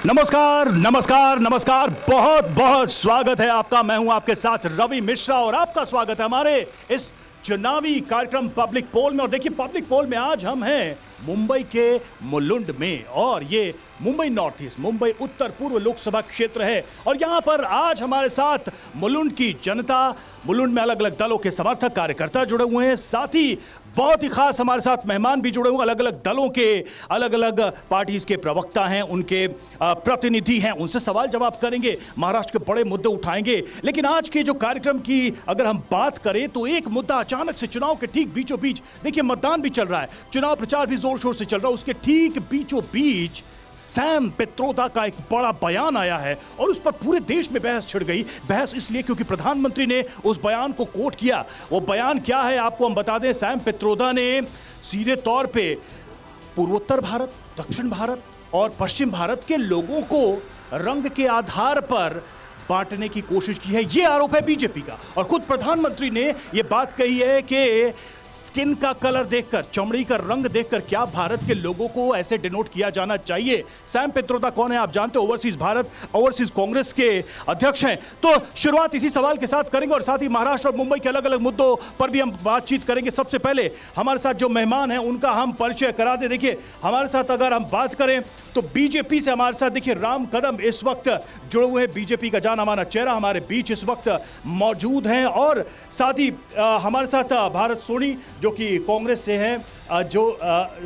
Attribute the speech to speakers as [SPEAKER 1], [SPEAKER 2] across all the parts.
[SPEAKER 1] नमस्कार नमस्कार नमस्कार, बहुत बहुत स्वागत है आपका। मैं हूं आपके साथ रवि मिश्रा और आपका स्वागत है हमारे इस चुनावी कार्यक्रम पब्लिक पोल में। और देखिए, पब्लिक पोल में आज हम हैं मुंबई के मुलुंड में, और ये मुंबई नॉर्थ ईस्ट, मुंबई उत्तर पूर्व लोकसभा क्षेत्र है। और यहाँ पर आज हमारे साथ मुलुंड की जनता, मुलुंड में अलग अलग दलों के समर्थक कार्यकर्ता जुड़े हुए हैं, साथ ही बहुत ही खास हमारे साथ मेहमान भी जुड़े हुए, अलग अलग दलों के, अलग अलग पार्टीज के प्रवक्ता हैं, उनके प्रतिनिधि हैं, उनसे सवाल जवाब करेंगे, महाराष्ट्र के बड़े मुद्दे उठाएंगे। लेकिन आज के जो कार्यक्रम की अगर हम बात करें तो एक मुद्दा अचानक से चुनाव के ठीक बीचों बीच, देखिए मतदान भी चल रहा है, चुनाव प्रचार भी जोर शोर से चल रहा है, उसके ठीक बीचों बीच सैम पित्रोदा का एक बड़ा बयान आया है और उस पर पूरे देश में बहस छिड़ गई। बहस इसलिए क्योंकि प्रधानमंत्री ने उस बयान को कोट किया। वो बयान क्या है आपको हम बता दें। सैम पित्रोदा ने सीधे तौर पे पूर्वोत्तर भारत, दक्षिण भारत और पश्चिम भारत के लोगों को रंग के आधार पर बांटने की कोशिश की है, ये आरोप है बीजेपी का। और खुद प्रधानमंत्री ने यह बात कही है कि स्किन का कलर देखकर, चमड़ी का रंग देखकर क्या भारत के लोगों को ऐसे डिनोट किया जाना चाहिए। सैम पित्रोदा कौन है आप जानते हो, ओवरसीज भारत, ओवरसीज कांग्रेस के अध्यक्ष हैं। तो शुरुआत इसी सवाल के साथ करेंगे और साथ ही महाराष्ट्र और मुंबई के अलग अलग मुद्दों पर भी हम बातचीत करेंगे। सबसे पहले हमारे साथ जो मेहमान हैं उनका हम परिचय करा दें। देखिए, हमारे साथ अगर हम बात करें तो बीजेपी से हमारे साथ देखिए राम कदम इस वक्त जुड़े हुए हैं, बीजेपी का जाना माना चेहरा हमारे बीच इस वक्त मौजूद हैं। और साथ ही हमारे साथ भारत सोनी जो कि कांग्रेस से हैं, जो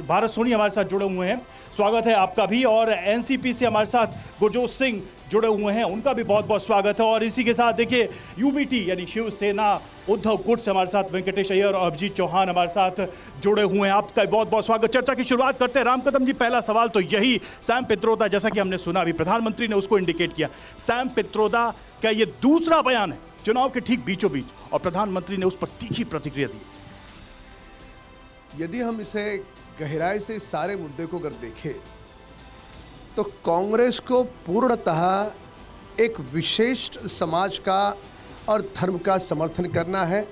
[SPEAKER 1] भारत सोनी हमारे साथ जुड़े हुए हैं, स्वागत है आपका भी। और एनसीपी से हमारे साथ गुरजोत सिंह जुड़े हुए हैं, उनका भी बहुत बहुत स्वागत है। और इसी के साथ देखिए यूबीटी यानी शिवसेना उद्धव गुट से हमारे साथ वेंकटेश अय्यर और अभिजीत चौहान हमारे साथ जुड़े हुए हैं, आपका बहुत बहुत स्वागत। चर्चा की शुरुआत करते हैं। राम कदम जी, पहला सवाल तो यही, सैम पित्रोदा, जैसा कि हमने सुना अभी प्रधानमंत्री ने उसको इंडिकेट किया, सैम पित्रोदा का ये दूसरा बयान है चुनाव के ठीक बीचों बीच और प्रधानमंत्री ने उस पर तीखी प्रतिक्रिया दी।
[SPEAKER 2] यदि हम इसे गहराई से इस सारे मुद्दे को अगर देखें तो कांग्रेस को पूर्णतः एक विशेष समाज का और धर्म का समर्थन करना है।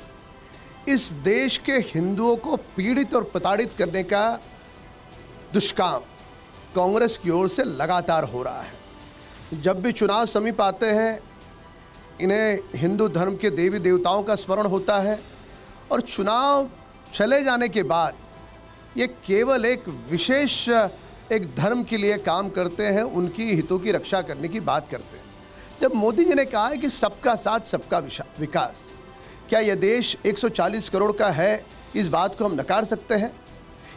[SPEAKER 2] इस देश के हिंदुओं को पीड़ित और प्रताड़ित करने का दुष्काम कांग्रेस की ओर से लगातार हो रहा है। जब भी चुनाव समीप आते हैं इन्हें हिंदू धर्म के देवी देवताओं का स्मरण होता है और चुनाव चले जाने के बाद ये केवल एक विशेष एक धर्म के लिए काम करते हैं, उनकी हितों की रक्षा करने की बात करते हैं। जब मोदी जी ने कहा है कि सबका साथ सबका विकास, क्या यह देश 140 करोड़ का है, इस बात को हम नकार सकते हैं?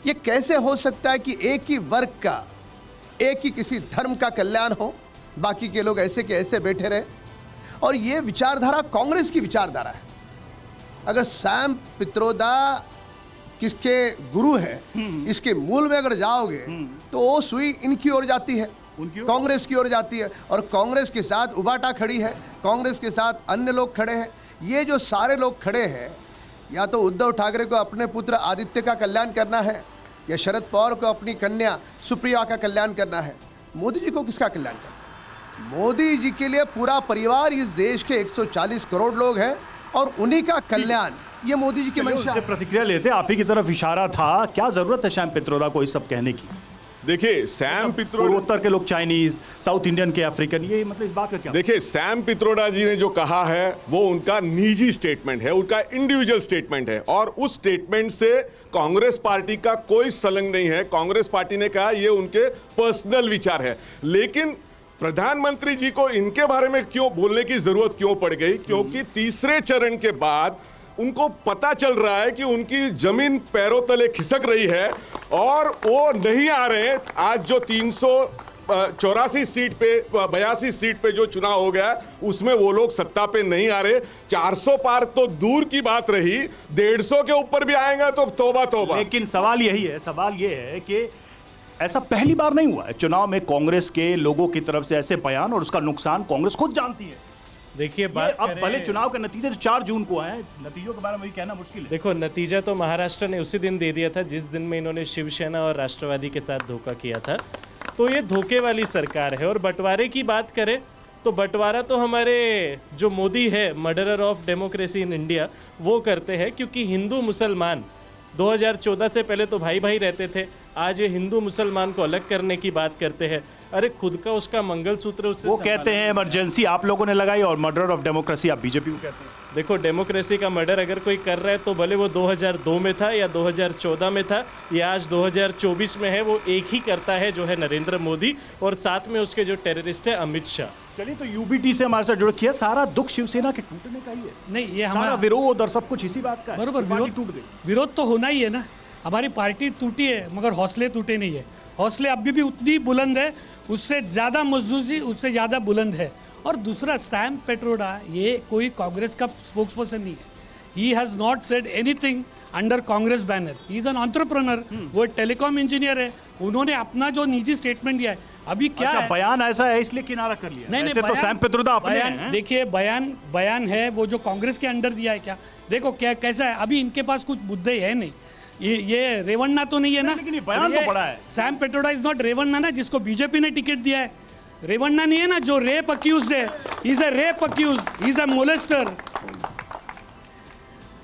[SPEAKER 2] ये कैसे हो सकता है कि एक ही वर्ग का, एक ही किसी धर्म का कल्याण हो, बाकी के लोग ऐसे के ऐसे बैठे रहे? और ये विचारधारा कांग्रेस की विचारधारा है। अगर सैम पित्रोदा किसके गुरु है, इसके मूल में अगर जाओगे तो वो सुई इनकी ओर जाती है, कांग्रेस की ओर जाती है। और कांग्रेस के साथ उबाटा खड़ी है, कांग्रेस के साथ अन्य लोग खड़े हैं। ये जो सारे लोग खड़े हैं, या तो उद्धव ठाकरे को अपने पुत्र आदित्य का कल्याण करना है, या शरद पवार को अपनी कन्या सुप्रिया का कल्याण करना है। मोदी जी को किसका कल्याण करना है? मोदी जी के लिए पूरा परिवार, इस देश के 140 करोड़ लोग हैं और उन्हीं का कल्याण, ये मोदी जी की मंशा है।
[SPEAKER 1] प्रतिक्रिया लेते, आप ही की तरफ इशारा था, क्या जरूरत है सैम पित्रोदा को इस सब कहने की?
[SPEAKER 3] देखिए सैम पित्रोदा,
[SPEAKER 1] पूर्वोत्तर के लोग चाइनीज, साउथ इंडियन के अफ्रीकन, ये मतलब इस बात का क्या?
[SPEAKER 3] देखिए सैम पित्रोदा जी ने जो कहा है वो उनका निजी स्टेटमेंट है, उनका इंडिविजुअल स्टेटमेंट है और उस स्टेटमेंट से कांग्रेस पार्टी का कोई संलग्न नहीं है। कांग्रेस पार्टी ने कहा ये उनके पर्सनल विचार है। लेकिन प्रधानमंत्री जी को इनके बारे में क्यों बोलने की जरूरत क्यों पड़ गई? क्योंकि तीसरे चरण के बाद उनको पता चल रहा है कि उनकी जमीन पैरों तले खिसक रही है और वो नहीं आ रहे। आज जो 384 सीट पे, 82 सीट पे जो चुनाव हो गया उसमें वो लोग सत्ता पे नहीं आ रहे। 400 पार तो दूर की बात रही, 150 के ऊपर भी आएगा तो तौबा तौबा।
[SPEAKER 1] लेकिन सवाल यही है, सवाल ये है कि ऐसा पहली बार नहीं हुआ है चुनाव में कांग्रेस के लोगों की तरफ से ऐसे बयान, और उसका नुकसान कांग्रेस खुद जानती है।
[SPEAKER 4] देखिए बात
[SPEAKER 1] अब भले चुनाव के नतीजे तो 4 जून को आए, नतीजों के बारे में भी कहना मुश्किल है।
[SPEAKER 4] देखो, नतीजा तो महाराष्ट्र ने उसी दिन दे दिया था जिस दिन में इन्होंने शिवसेना और राष्ट्रवादी के साथ धोखा किया था। तो ये धोखे वाली सरकार है। और बंटवारे की बात करें तो बंटवारा तो हमारे जो मोदी है, murderer of democracy in India, वो करते हैं। क्योंकि हिंदू मुसलमान 2014 से पहले तो भाई भाई रहते थे, आज ये हिंदू मुसलमान को अलग करने की बात करते हैं। अरे खुद का उसका मंगलसूत्र उससे
[SPEAKER 1] वो कहते हैं इमरजेंसी आप लोगों ने लगाई और मर्डर ऑफ डेमोक्रेसी आप बीजेपी को कहते हैं।
[SPEAKER 4] देखो, डेमोक्रेसी का मर्डर अगर कोई कर रहा है तो भले वो 2002 में था या 2014 में था या आज 2024 में है, वो एक ही करता है जो है नरेंद्र मोदी, और साथ में उसके जो टेररिस्ट है अमित शाह।
[SPEAKER 1] चलिए, तो यूबीटी से हमारे साथ जुड़ किया, सारा दुख शिवसेना के टूटने का ही है।
[SPEAKER 5] नहीं, ये
[SPEAKER 1] सारा
[SPEAKER 5] हमारा
[SPEAKER 1] विरोध और सब कुछ इसी बात का है।
[SPEAKER 5] बरोबर
[SPEAKER 1] पार्टी
[SPEAKER 5] विरोध
[SPEAKER 1] टूट गई।
[SPEAKER 5] विरोध तो होना ही है ना। हमारी पार्टी टूटी है मगर हौसले टूटे नहीं है। हौसले अभी भी उतनी बुलंद है, उससे ज़्यादा मजबूती उससे ज़्यादा बुलंद है। और दूसरा, सैम पेट्रोडा ये कोई कांग्रेस का स्पोक्स पर्सन नहीं है। He has not said anything under Congress banner. He is an entrepreneur. वो टेलीकॉम इंजीनियर है। उन्होंने अपना जो निजी स्टेटमेंट दिया है अभी क्या
[SPEAKER 1] अच्छा,
[SPEAKER 5] है?
[SPEAKER 1] बयान ऐसा है इसलिए किनारा कर लिया।
[SPEAKER 5] नहीं
[SPEAKER 1] ऐसे तो
[SPEAKER 5] बयान-
[SPEAKER 1] सैम पेत्रोदा अपने
[SPEAKER 5] बयान
[SPEAKER 1] हैं।
[SPEAKER 5] देखिए, बयान है वो जो कांग्रेस के अंडर दिया है। क्या देखो क्या कैसा है, अभी इनके पास कुछ मुद्दे है नहीं। ये रेवन्ना तो नहीं है ना,
[SPEAKER 1] लेकिन ये बयान तो बड़ा है।
[SPEAKER 5] Sam Pitroda is not Revanna ना, जिसको बीजेपी ने टिकट दिया है। रेवन्ना नहीं है ना जो रेप अक्यूज्ड है। He is a rape accused, he is a molester.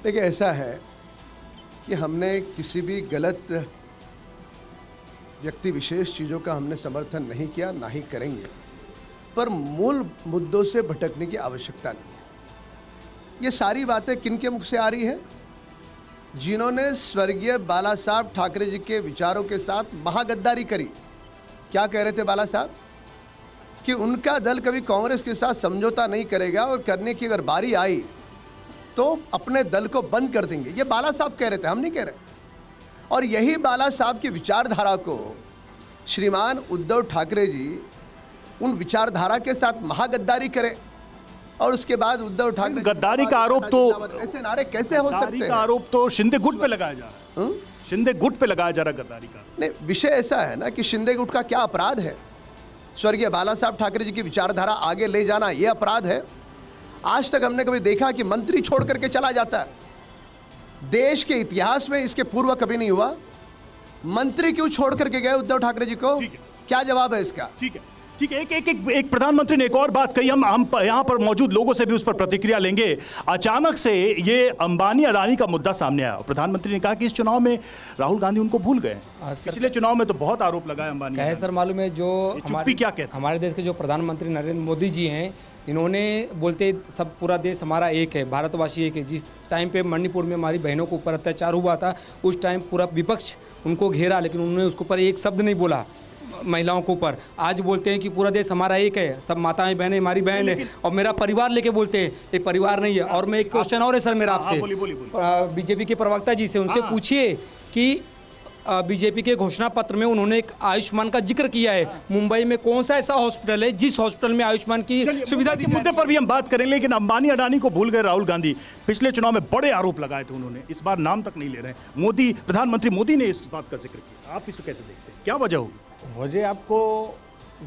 [SPEAKER 2] देखिए, ऐसा है कि हमने किसी भी गलत व्यक्ति विशेष चीज़ों का हमने समर्थन नहीं किया, ना ही करेंगे, पर मूल मुद्दों से भटकने की आवश्यकता नहीं है। ये सारी बातें किन के मुख से आ रही है? जिन्होंने स्वर्गीय बाला साहब ठाकरे जी के विचारों के साथ महागद्दारी करी। क्या कह रहे थे बाला साहब? कि उनका दल कभी कांग्रेस के साथ समझौता नहीं करेगा और करने की अगर बारी आई तो अपने दल को बंद कर देंगे। ये बाला साहब कह रहे थे, हम नहीं कह रहे। और यही बाला साहब की विचारधारा को श्रीमान उद्धव ठाकरे जी उन विचारधारा के साथ महागद्दारी करें और उसके बाद उद्धव ठाकरे
[SPEAKER 1] गद्दारी का आरोप तो
[SPEAKER 2] ऐसे नारे कैसे हो
[SPEAKER 1] गद्दारी
[SPEAKER 2] सकते
[SPEAKER 1] का
[SPEAKER 2] हैं?
[SPEAKER 1] आरोप तो शिंदे गुट पे लगाया जा रहा है।
[SPEAKER 2] हम्म?
[SPEAKER 1] शिंदे गुट पे लगाया जा रहा है गद्दारी का।
[SPEAKER 2] नहीं, विषय ऐसा है ना कि शिंदे गुट का क्या अपराध है? स्वर्गीय बाला साहब ठाकरे जी की विचारधारा आगे ले जाना ये अपराध है। आज तक हमने कभी देखा कि मंत्री छोड़ करके चला जाता है? देश के इतिहास में इसके पूर्व कभी नहीं हुआ। मंत्री क्यों छोड़ करके गए उद्धव ठाकरे जी को?
[SPEAKER 1] ठीक है।
[SPEAKER 2] क्या जवाब है इसका?
[SPEAKER 1] ठीक है, ठीक है। एक प्रधानमंत्री ने एक और बात कही, हम यहाँ पर मौजूद लोगों से भी उस पर प्रतिक्रिया लेंगे। अचानक से ये अंबानी अदानी का मुद्दा सामने आया और प्रधानमंत्री ने कहा कि इस चुनाव में राहुल गांधी उनको भूल गए। पिछले चुनाव में तो बहुत आरोप लगाए अंबानी।
[SPEAKER 6] क्या है सर मालूम है, जो
[SPEAKER 1] चुप्पी क्या कहते हैं?
[SPEAKER 6] हमारे देश के जो प्रधानमंत्री नरेंद्र मोदी जी हैं, इन्होंने बोलते सब पूरा देश हमारा एक है, भारतवासी एक है। जिस टाइम पे मणिपुर में हमारी बहनों के ऊपर अत्याचार हुआ था उस टाइम पूरा विपक्ष उनको घेरा, लेकिन उन्होंने उसके ऊपर एक शब्द नहीं बोला महिलाओं के ऊपर। आज बोलते हैं कि पूरा देश हमारा एक है, सब माताएं बहनें हमारी बहन है, और मेरा परिवार लेके बोलते हैं। ये परिवार नहीं है। और मैं एक क्वेश्चन और है सर मेरा आपसे, बीजेपी के प्रवक्ता जी से, उनसे पूछिए कि बीजेपी के घोषणा पत्र में उन्होंने एक आयुष्मान का जिक्र किया है। मुंबई में कौन सा ऐसा हॉस्पिटल है जिस हॉस्पिटल में आयुष्मान की सुविधा दी?
[SPEAKER 1] मुद्दे पर भी हम बात करेंगे, लेकिन अंबानी अडानी को भूल गए राहुल गांधी। पिछले चुनाव में बड़े आरोप लगाए थे उन्होंने, इस बार नाम तक नहीं ले रहे। मोदी, प्रधानमंत्री मोदी ने इस बात का जिक्र किया। आप इसे कैसे देखते हैं? क्या वजह होगी?
[SPEAKER 7] वजह आपको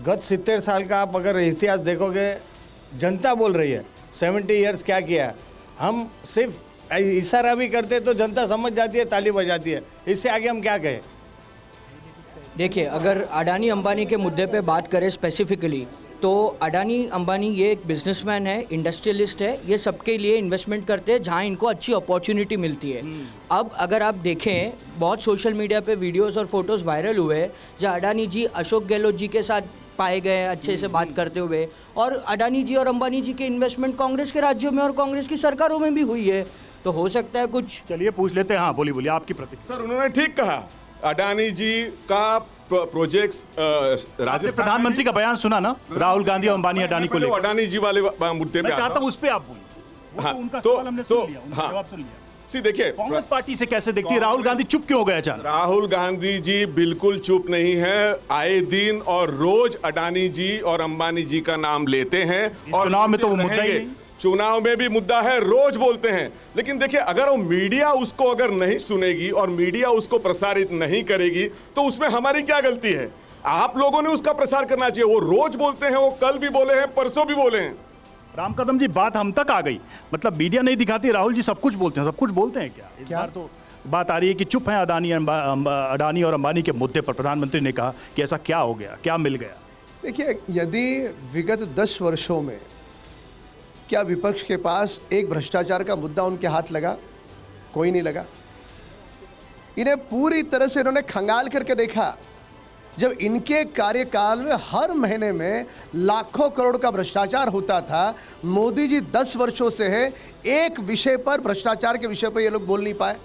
[SPEAKER 7] गत 70 साल का आप अगर इतिहास देखोगे, जनता बोल रही है 70 ईयर्स क्या किया। हम सिर्फ इशारा भी करते तो जनता समझ जाती है, ताली बजाती है। इससे आगे हम क्या कहें?
[SPEAKER 8] देखिए, अगर अडानी अंबानी के मुद्दे पे बात करें स्पेसिफिकली, तो अडानी अंबानी ये एक बिजनेसमैन है, इंडस्ट्रियलिस्ट है। ये सबके लिए इन्वेस्टमेंट करते हैं जहाँ इनको अच्छी अपॉर्चुनिटी मिलती है। अब अगर आप देखें, बहुत सोशल मीडिया पे वीडियोस और फोटोज़ वायरल हुए जहाँ अडानी जी अशोक गहलोत जी के साथ पाए गए अच्छे से बात करते हुए। और अडानी जी और अंबानी जी के इन्वेस्टमेंट कांग्रेस के राज्यों में और कांग्रेस की सरकारों में भी हुई है, तो हो सकता है कुछ।
[SPEAKER 1] चलिए पूछ लेते हैं। हाँ, बोलिए आपकी प्रतिक्रिया।
[SPEAKER 3] सर, उन्होंने ठीक कहा। अडानी जी का प्रोजेक्ट्स राजस्थान,
[SPEAKER 1] प्रधानमंत्री का बयान सुना ना, राहुल गांधी और अंबानी अडानी को लेकर।
[SPEAKER 3] अडानी जी वाले मुद्दे पे
[SPEAKER 1] मैं चाहता हूं उस पे आप बोलिए। वो
[SPEAKER 3] हाँ,
[SPEAKER 1] तो उनका
[SPEAKER 3] तो-
[SPEAKER 1] सवाल हमने
[SPEAKER 3] तो-
[SPEAKER 1] सुन लिया, उनका
[SPEAKER 3] हाँ।
[SPEAKER 1] जवाब सुन लिया।
[SPEAKER 3] सी देखिए,
[SPEAKER 1] कांग्रेस पार्टी से कैसे देखती है? राहुल गांधी चुप क्यों हो गए अचानक?
[SPEAKER 3] राहुल गांधी जी बिल्कुल चुप नहीं है। आए दिन और रोज अडानी जी और अंबानी जी का नाम लेते हैं और
[SPEAKER 1] चुनाव में तो वो मुद्दा ही
[SPEAKER 3] रहेंगे।
[SPEAKER 1] नहीं।
[SPEAKER 3] चुनाव में भी मुद्दा है, रोज बोलते हैं। लेकिन देखिए, अगर वो मीडिया उसको अगर नहीं सुनेगी और मीडिया उसको प्रसारित नहीं करेगी तो उसमें हमारी क्या गलती है? आप लोगों ने उसका प्रसार करना चाहिए। वो रोज बोलते हैं, वो कल भी बोले हैं, परसों भी बोले हैं।
[SPEAKER 1] राम कदम जी, बात हम तक आ गई। मतलब मीडिया नहीं दिखाती, राहुल जी सब कुछ बोलते हैं। सब कुछ बोलते हैं क्या? इस बार तो बात आ रही है कि चुप है अडानी और अंबानी के मुद्दे पर। प्रधानमंत्री ने कहा कि ऐसा क्या हो गया, क्या मिल गया?
[SPEAKER 2] देखिए, यदि विगत 10 वर्षों में क्या विपक्ष के पास एक भ्रष्टाचार का मुद्दा उनके हाथ लगा? कोई नहीं लगा। इन्हें पूरी तरह से इन्होंने खंगाल करके देखा जब इनके कार्यकाल में हर महीने में लाखों करोड़ का भ्रष्टाचार होता था। मोदी जी 10 वर्षों से है, एक विषय पर, भ्रष्टाचार के विषय पर ये लोग बोल नहीं पाए।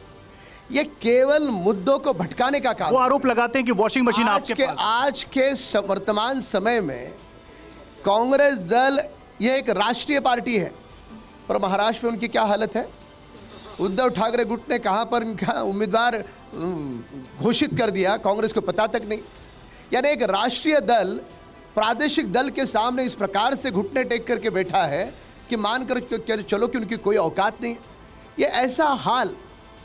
[SPEAKER 2] ये केवल मुद्दों को भटकाने का काम।
[SPEAKER 1] वो आरोप लगाते हैं कि वॉशिंग मशीन आपके पास।
[SPEAKER 2] आज के वर्तमान समय में कांग्रेस दल ये एक राष्ट्रीय पार्टी है, पर महाराष्ट्र में उनकी क्या हालत है? उद्धव ठाकरे गुट ने कहां पर इनका उम्मीदवार घोषित कर दिया, कांग्रेस को पता तक नहीं। यानी एक राष्ट्रीय दल प्रादेशिक दल के सामने इस प्रकार से घुटने टेक करके बैठा है कि मान कर चलो कि उनकी कोई औकात नहीं। ये ऐसा हाल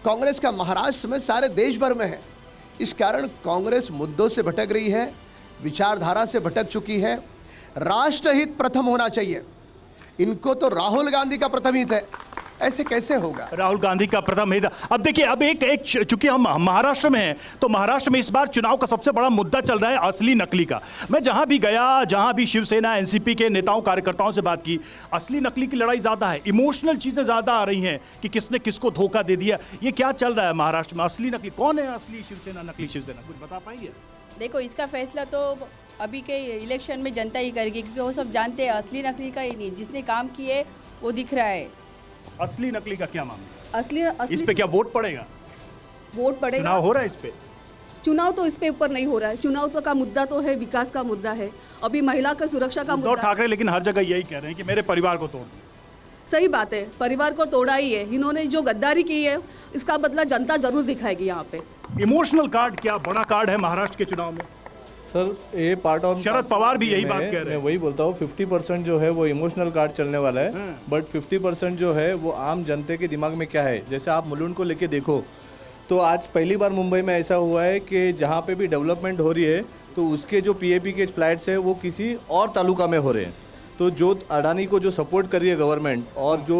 [SPEAKER 2] कांग्रेस का महाराष्ट्र में सारे देश भर में है। इस कारण कांग्रेस मुद्दों से भटक रही है, विचारधारा से भटक चुकी है। राष्ट्रहित प्रथम होना चाहिए, इनको तो राहुल गांधी का प्रथम हित है। ऐसे कैसे होगा?
[SPEAKER 1] राहुल गांधी का प्रथम हित। अब देखिए, अब एक चूंकि हम महाराष्ट्र में हैं, तो महाराष्ट्र में इस बार चुनाव का सबसे बड़ा मुद्दा चल रहा है असली नकली का। मैं जहां भी गया, जहां भी शिवसेना एनसीपी के नेताओं कार्यकर्ताओं से बात की, असली नकली की लड़ाई ज्यादा है, इमोशनल चीजें ज्यादा आ रही हैं कि किसने किसको धोखा दे दिया। ये क्या चल रहा है महाराष्ट्र में? असली नकली कौन है? असली शिवसेना, नकली शिवसेना, कुछ बता पाएंगे?
[SPEAKER 9] देखो, इसका फैसला तो अभी के इलेक्शन में जनता ही करेगी, क्योंकि वो सब जानते हैं असली नकली का ही नहीं, जिसने काम किए वो दिख रहा है।
[SPEAKER 1] असली नकली का क्या मामला?
[SPEAKER 9] असली
[SPEAKER 1] इस पे क्या वोट पड़ेगा?
[SPEAKER 9] वोट पड़ेगा।
[SPEAKER 1] चुनाव हो रहा है इस पे?
[SPEAKER 9] चुनाव तो इस पे ऊपर नहीं हो रहा है। चुनाव तो का मुद्दा तो है, विकास का मुद्दा है, अभी महिला का सुरक्षा का
[SPEAKER 1] उद्धव
[SPEAKER 9] मुद्दा।
[SPEAKER 1] ठाकरे लेकिन हर जगह यही कह रहे हैं कि मेरे परिवार को तोड़ दो।
[SPEAKER 9] सही बात है, परिवार को तोड़ा ही है इन्होंने। जो गद्दारी की है इसका बदला जनता जरूर दिखाएगी। यहाँ पे
[SPEAKER 1] इमोशनल कार्ड क्या बड़ा कार्ड है महाराष्ट्र के चुनाव में?
[SPEAKER 10] सर, ये पार्ट ऑफ
[SPEAKER 1] शरद पवार भी यही बात कह रहे हैं।
[SPEAKER 10] मैं वही बोलता हूँ, 50% जो है वो इमोशनल कार्ड चलने वाला है, बट 50% जो है वो आम जनते के दिमाग में क्या है। जैसे आप मुलुंड को लेके देखो, तो आज पहली बार मुंबई में ऐसा हुआ है कि जहाँ पे भी डेवलपमेंट हो रही है तो उसके जो पीएपी के फ्लैट्स है वो किसी और तालुका में हो रहे हैं। तो जो अडानी को जो सपोर्ट कर रही है गवर्नमेंट, और जो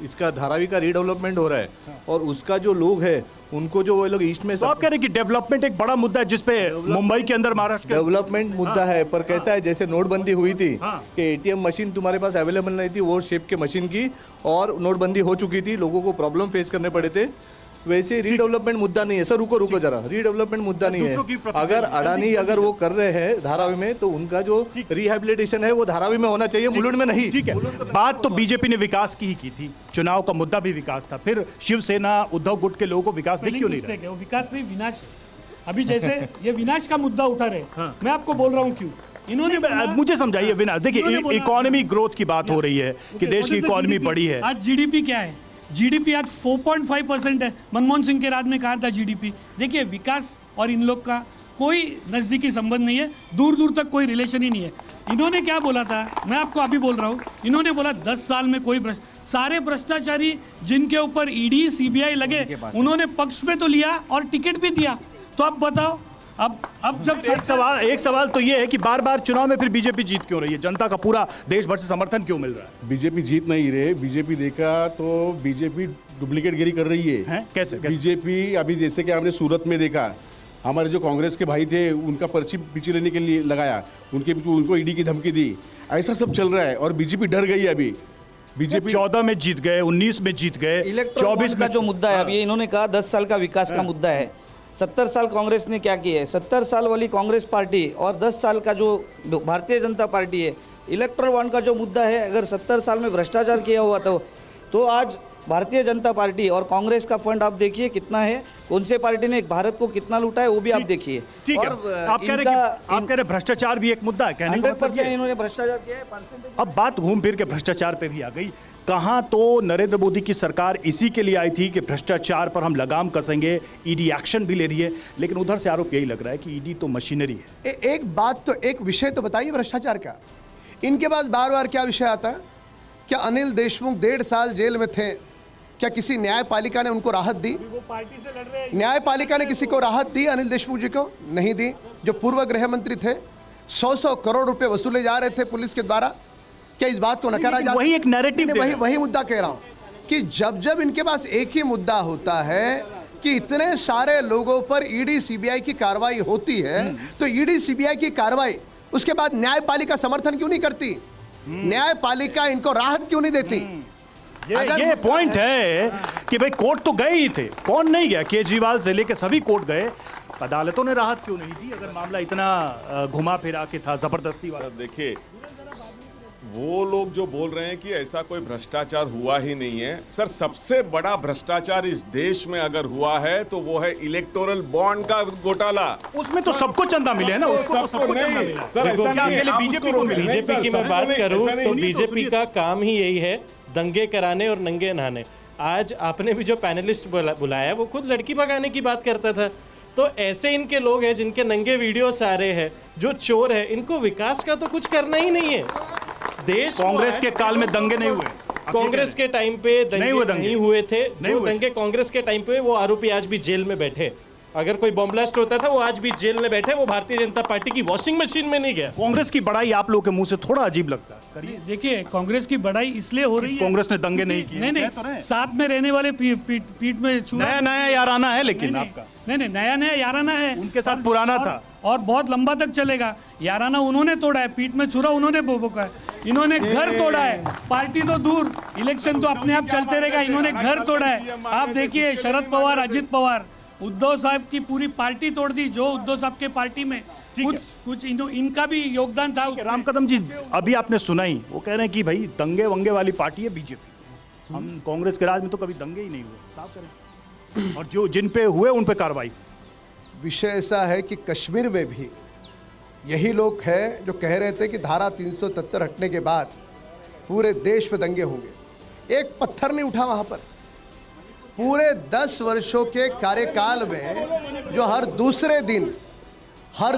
[SPEAKER 10] इसका धारावी का रीडेवलपमेंट हो रहा है, और उसका जो लोग है उनको जो वो लोग ईस्ट में।
[SPEAKER 1] तो आप कह रहे हैं कि डेवलपमेंट एक बड़ा मुद्दा है जिसपे मुंबई के अंदर महाराष्ट्र
[SPEAKER 10] डेवलपमेंट मुद्दा है, पर कैसा है, जैसे नोटबंदी हुई थी कि एटीएम मशीन तुम्हारे पास अवेलेबल नहीं थी, वो शेप के मशीन की, और नोटबंदी हो चुकी थी, लोगों को प्रॉब्लम फेस करने पड़े थे। वैसे रीडेवलपमेंट मुद्दा नहीं है सर। रुको जरा, रीडेवलपमेंट मुद्दा नहीं है। अगर अडानी अगर वो कर रहे हैं धारावी में, तो उनका जो रिहेबिलिटेशन है वो धारावी में होना चाहिए, मुलुंड में नहीं।
[SPEAKER 1] ठीक है, बात तो बीजेपी ने विकास की ही की थी, चुनाव का मुद्दा भी विकास था। फिर शिवसेना उद्धव गुट के लोगों को विकास दिख क्यों नहीं रहा?
[SPEAKER 5] वो विकास नहीं, विनाश। अभी जैसे ये विनाश का मुद्दा उठा रहे, मैं आपको बोल रहा हूँ क्यों। इन्होंने
[SPEAKER 1] मुझे समझाइए विनाश। देखिए, इकोनॉमी ग्रोथ की बात हो रही है कि देश की इकोनॉमी बड़ी है।
[SPEAKER 5] आज जीडीपी क्या है? जीडीपी आज 4.5% है। मनमोहन सिंह के राज में कहा था जीडीपी। देखिए, विकास और इन लोग का कोई नज़दीकी संबंध नहीं है, दूर दूर तक कोई रिलेशन ही नहीं है। इन्होंने क्या बोला था, मैं आपको अभी बोल रहा हूँ। इन्होंने बोला 10 साल में कोई सारे भ्रष्टाचारी जिनके ऊपर ईडी सीबीआई लगे, उन्होंने पक्ष में तो लिया और टिकट भी दिया। तो अब बताओ, अब जब
[SPEAKER 1] एक सवाल तो ये है कि बार बार चुनाव में फिर बीजेपी जीत क्यों रही है? जनता का पूरा देश भर से समर्थन क्यों मिल रहा है?
[SPEAKER 11] बीजेपी जीत नहीं रहे। बीजेपी देखा तो बीजेपी डुप्लीकेट गिरी कर रही है।
[SPEAKER 1] कैसे?
[SPEAKER 11] बीजेपी अभी जैसे कि हमने सूरत में देखा, हमारे जो कांग्रेस के भाई थे उनका पर्ची पीछे लेने के लिए लगाया, उनको ईडी की धमकी दी। ऐसा सब चल रहा है और बीजेपी डर गई है। अभी बीजेपी
[SPEAKER 1] 14 में जीत गए, 19 में जीत गए,
[SPEAKER 12] 24 का जो मुद्दा है, अब ये इन्होंने कहा 10 साल का विकास का मुद्दा है। 70 साल कांग्रेस ने क्या किया है? 70 साल वाली कांग्रेस पार्टी और 10 साल का जो भारतीय जनता पार्टी है, इलेक्ट्रल बॉन्ड का जो मुद्दा है, अगर 70 साल में भ्रष्टाचार किया हुआ तो आज भारतीय जनता पार्टी और कांग्रेस का फंड आप देखिए कितना है, कौन से पार्टी ने भारत को कितना लूटा है वो भी आप देखिए।
[SPEAKER 1] और आप कह रहे भ्रष्टाचार भी एक मुद्दा है, कहने का मतलब
[SPEAKER 12] 100% इन्होंने भ्रष्टाचार किया है।
[SPEAKER 1] अब बात घूम फिर के भ्रष्टाचार पे भी आ गई। कहाँ तो नरेंद्र मोदी की सरकार इसी के लिए आई थी कि भ्रष्टाचार पर हम लगाम कसेंगे, ईडी एक्शन भी ले रही है, लेकिन उधर से आरोप यही लग रहा है कि ईडी तो मशीनरी है।
[SPEAKER 2] एक बात तो, एक विषय तो बताइए भ्रष्टाचार का। इनके पास बार बार क्या विषय आता है? क्या अनिल देशमुख 1.5 साल जेल में थे, क्या किसी न्यायपालिका ने उनको राहत दी?
[SPEAKER 5] वो पार्टी से लड़ रहे हैं।
[SPEAKER 2] न्यायपालिका ने किसी को राहत दी अनिल देशमुख जी को? नहीं दी। जो पूर्व गृह मंत्री थे, 100 करोड़ रुपए वसूले जा रहे थे पुलिस के द्वारा, क्या इस बात को नकारा जाता?
[SPEAKER 1] वही एक नैरेटिव,
[SPEAKER 2] वही मुद्दा कह रहा हूं कि जब इनके पास एक ही मुद्दा होता है कि इतने सारे लोगों पर ईडी सीबीआई की कार्रवाई होती है, तो ईडी सीबीआई की कार्रवाई उसके बाद न्यायपालिका समर्थन क्यों नहीं करती? न्यायपालिका इनको राहत क्यों नहीं देती?
[SPEAKER 1] ये पॉइंट है कि भाई कोर्ट तो गए ही थे, कौन नहीं गया? केजरीवाल से लेकर सभी कोर्ट गए। अदालतों ने राहत क्यों नहीं दी अगर मामला इतना घुमा फिरा के था, जबरदस्ती वाला?
[SPEAKER 3] देखिए, वो लोग जो बोल रहे हैं कि ऐसा कोई भ्रष्टाचार हुआ ही नहीं है, सर सबसे बड़ा भ्रष्टाचार इस देश में अगर हुआ है तो वो है इलेक्टोरल बॉन्ड का घोटाला।
[SPEAKER 1] उसमें तो सबको चंदा मिले है ना, उसको तो सबको चंदा मिला है।
[SPEAKER 3] सर ऐसा नहीं है,
[SPEAKER 1] बीजेपी को मिले।
[SPEAKER 4] बीजेपी की मैं बात करूं तो बीजेपी का काम ही यही है, दंगे कराने और नंगे नहाने। आज आपने भी जो पैनलिस्ट बुलाया वो खुद लड़की भगाने की बात करता था। तो ऐसे इनके लोग हैं जिनके नंगे वीडियोस आ रहे हैं, जो चोर है, इनको विकास का तो कुछ करना ही नहीं है। देश
[SPEAKER 1] कांग्रेस के काल में दंगे नहीं हुए,
[SPEAKER 4] कांग्रेस के टाइम पे दंगे नहीं हुए थे। जो दंगे कांग्रेस के टाइम पे, वो आरोपी आज भी जेल में बैठे। अगर कोई बॉम्ब ब्लास्ट होता था वो आज भी जेल में बैठे, वो भारतीय जनता पार्टी की वॉशिंग मशीन में नहीं गया।
[SPEAKER 1] कांग्रेस की बड़ाई आप लोगों के मुंह से थोड़ा अजीब लगता है।
[SPEAKER 5] देखिए, कांग्रेस की बड़ाई इसलिए हो रही है,
[SPEAKER 1] कांग्रेस ने दंगे नहीं किए।
[SPEAKER 5] नहीं, साथ में रहने वाले पीठ में छुरा।
[SPEAKER 1] नया याराना है लेकिन आपका।
[SPEAKER 5] नहीं, नया याराना है,
[SPEAKER 1] उनके साथ पुराना था
[SPEAKER 5] और बहुत लंबा तक चलेगा। याराना उन्होंने तोड़ा है, पीठ में छुरा उन्होंने बोका है, इन्होंने घर तोड़ा है। पार्टी तो दूर, इलेक्शन तो अपने आप चलते रहेगा, इन्होंने घर तोड़ा है। आप देखिए, शरद पवार, अजित पवार, उद्धव साहब की पूरी पार्टी तोड़ दी। जो उद्धव साहब के पार्टी में कुछ इनका भी योगदान था।
[SPEAKER 1] राम कदम जी, अभी आपने सुना ही, वो कह रहे हैं कि भाई दंगे वंगे वाली पार्टी है बीजेपी। हम कांग्रेस के राज में तो कभी दंगे ही नहीं हुए, साफ करें। और जो जिन पे हुए उन पे कार्रवाई।
[SPEAKER 2] विषय ऐसा है कि कश्मीर में भी यही लोग हैं जो कह रहे थे कि धारा 373 हटने के बाद पूरे देश में दंगे होंगे। एक पत्थर नहीं उठा वहाँ पर। पूरे 10 वर्षों के कार्यकाल में जो हर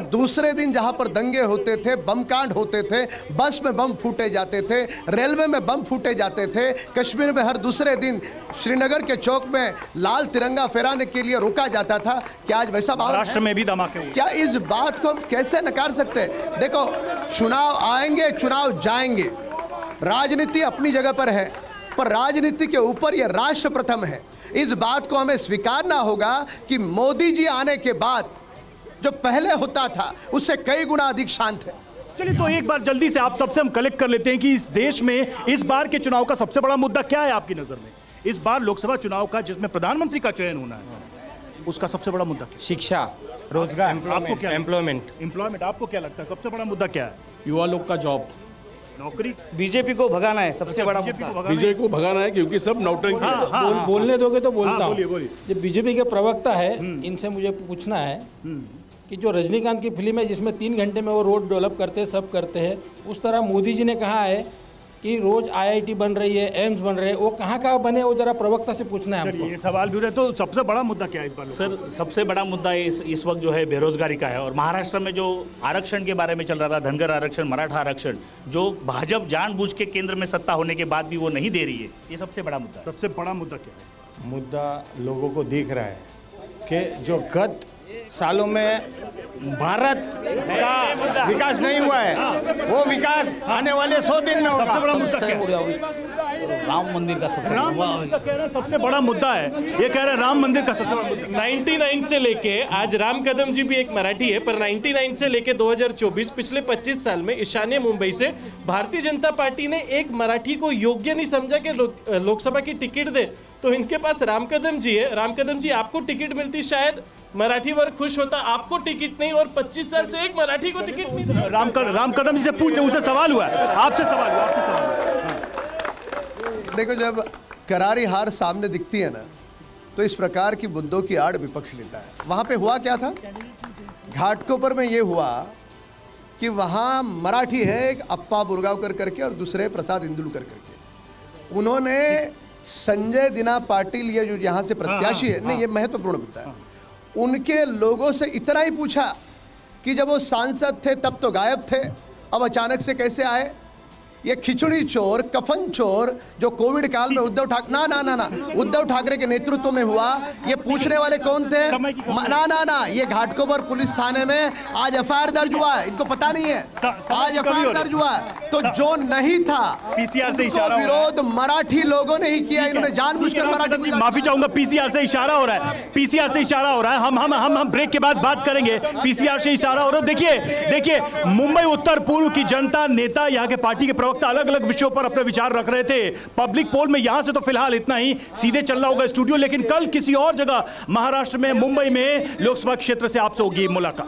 [SPEAKER 2] दूसरे दिन जहाँ पर दंगे होते थे, बम कांड होते थे, बस में बम फूटे जाते थे, रेलवे में बम फूटे जाते थे, कश्मीर में हर दूसरे दिन श्रीनगर के चौक में लाल तिरंगा फहराने के लिए रुका जाता था। क्या आज वैसा माहौल है?
[SPEAKER 1] महाराष्ट्र में भी धमाके हुए।
[SPEAKER 2] क्या इस बात को हम कैसे नकार सकते हैं? देखो, चुनाव आएंगे, चुनाव जाएंगे, राजनीति अपनी जगह पर है, पर राजनीति के ऊपर यह राष्ट्र प्रथम है। इस बात को हमें स्वीकारना होगा कि मोदी जी आने के बाद जो पहले होता था उससे कई गुना अधिक शांत है।
[SPEAKER 1] चलिए, तो एक बार जल्दी से आप सबसे हम कलेक्ट कर लेते हैं कि इस देश में इस बार के चुनाव का सबसे बड़ा मुद्दा क्या है आपकी नजर में? इस बार लोकसभा चुनाव का, जिसमें प्रधानमंत्री का चयन होना है, उसका सबसे बड़ा मुद्दा क्या?
[SPEAKER 6] शिक्षा, रोजगार,
[SPEAKER 1] आपको क्या?
[SPEAKER 4] एम्प्लॉयमेंट।
[SPEAKER 1] आपको क्या लगता है सबसे बड़ा मुद्दा क्या है?
[SPEAKER 6] युवा लोग का जॉब,
[SPEAKER 1] नौकरी।
[SPEAKER 12] बीजेपी को भगाना है सबसे बड़ा मुद्दा।
[SPEAKER 11] बीजेपी को भगाना है क्योंकि सब नौटंकी।
[SPEAKER 6] बोलने दोगे तो बोलता हूँ।
[SPEAKER 1] बोलिए।
[SPEAKER 6] जो बीजेपी के प्रवक्ता है, इनसे मुझे पूछना है कि जो रजनीकांत की फिल्म है जिसमें 3 घंटे में वो रोड डेवलप करते हैं, सब करते हैं, उस तरह मोदी जी ने कहा है कि रोज IIT बन रही है, एम्स बन रहे हैं, वो कहाँ बने, वो जरा प्रवक्ता से पूछना है हमको।
[SPEAKER 1] ये सवाल भी रहे। तो सबसे बड़ा मुद्दा क्या है इस बार?
[SPEAKER 13] सर, सबसे बड़ा मुद्दा इस वक्त जो है बेरोजगारी का है। और महाराष्ट्र में जो आरक्षण के बारे में चल रहा था, धनगर आरक्षण, मराठा आरक्षण, जो भाजपा जानबूझ के केंद्र में सत्ता होने के बाद भी वो नहीं दे रही है, ये सबसे बड़ा मुद्दा।
[SPEAKER 1] सबसे बड़ा मुद्दा क्या है?
[SPEAKER 7] मुद्दा लोगों को दिख रहा है कि जो गत सालों में भारत का विकास नहीं हुआ है, वो विकास आने वाले 100 दिन में होगा।
[SPEAKER 1] सबसे बड़ा मुद्दा क्या है?
[SPEAKER 13] राम मंदिर का
[SPEAKER 1] सबसे बड़ा मुद्दा है। ये कह रहे हैं राम मंदिर का सबसे बड़ा मुद्दा।
[SPEAKER 4] 99 से लेके आज, राम कदम जी भी एक मराठी है, पर 99 से लेके 2024 पिछले 25 साल में ईशान्य मुंबई से भारतीय जनता पार्टी ने एक मराठी को योग्य नहीं समझा कि लोकसभा की टिकट दे। तो इनके पास राम कदम जी है। राम कदम जी, आपको टिकट मिलती शायद मराठी वर्ग खुश होता, आपको टिकट नहीं, और 25 साल से एक मराठी को टिकट नहीं।
[SPEAKER 1] राम कदम जी से पूछ ले, उनसे सवाल हुआ है, आपसे सवाल हुआ।
[SPEAKER 2] देखो, जब करारी हार सामने दिखती है ना, तो इस प्रकार की मुद्दों की आड़ विपक्ष लेता है। वहाँ पे हुआ क्या था? घाटकोपर में ये हुआ कि वहाँ मराठी है, एक अप्पा बुरगावकर करके और दूसरे प्रसाद इंदुलकर करके। उन्होंने संजय दिना पाटिल, ये जो यहाँ से प्रत्याशी है, नहीं, ये महत्वपूर्ण मुद्दा है, उनके लोगों से इतना ही पूछा कि जब वो सांसद थे तब तो गायब थे, अब अचानक से कैसे आए? ये खिचड़ी चोर, कफन चोर जो कोविड काल में उद्धव ठाकरे के नेतृत्व में हुआ, ये पूछने वाले कौन थे? ना, ये घाटकोपर पुलिस थाने में आज FIR दर्ज हुआ है, इनको पता नहीं है, आज FIR दर्ज हुआ है। तो जो नहीं था,
[SPEAKER 1] PCR से इशारा
[SPEAKER 2] विरोध मराठी लोगों ने ही किया, इन्होंने जानबूझकर मराठी।
[SPEAKER 1] माफी चाहूंगा, PCR से इशारा हो रहा है, PCR से इशारा हो रहा है। हम ब्रेक के बाद बात करेंगे। PCR से इशारा हो रहा है। देखिए, मुंबई उत्तर पूर्व की जनता, नेता, यहाँ के पार्टी के प्रवक्ता अलग अलग विषयों पर अपने विचार रख रहे थे। पब्लिक पोल में यहां से तो फिलहाल इतना ही, सीधे चलना होगा स्टूडियो, लेकिन कल किसी और जगह महाराष्ट्र में, मुंबई में लोकसभा क्षेत्र से आपसे होगी मुलाकात।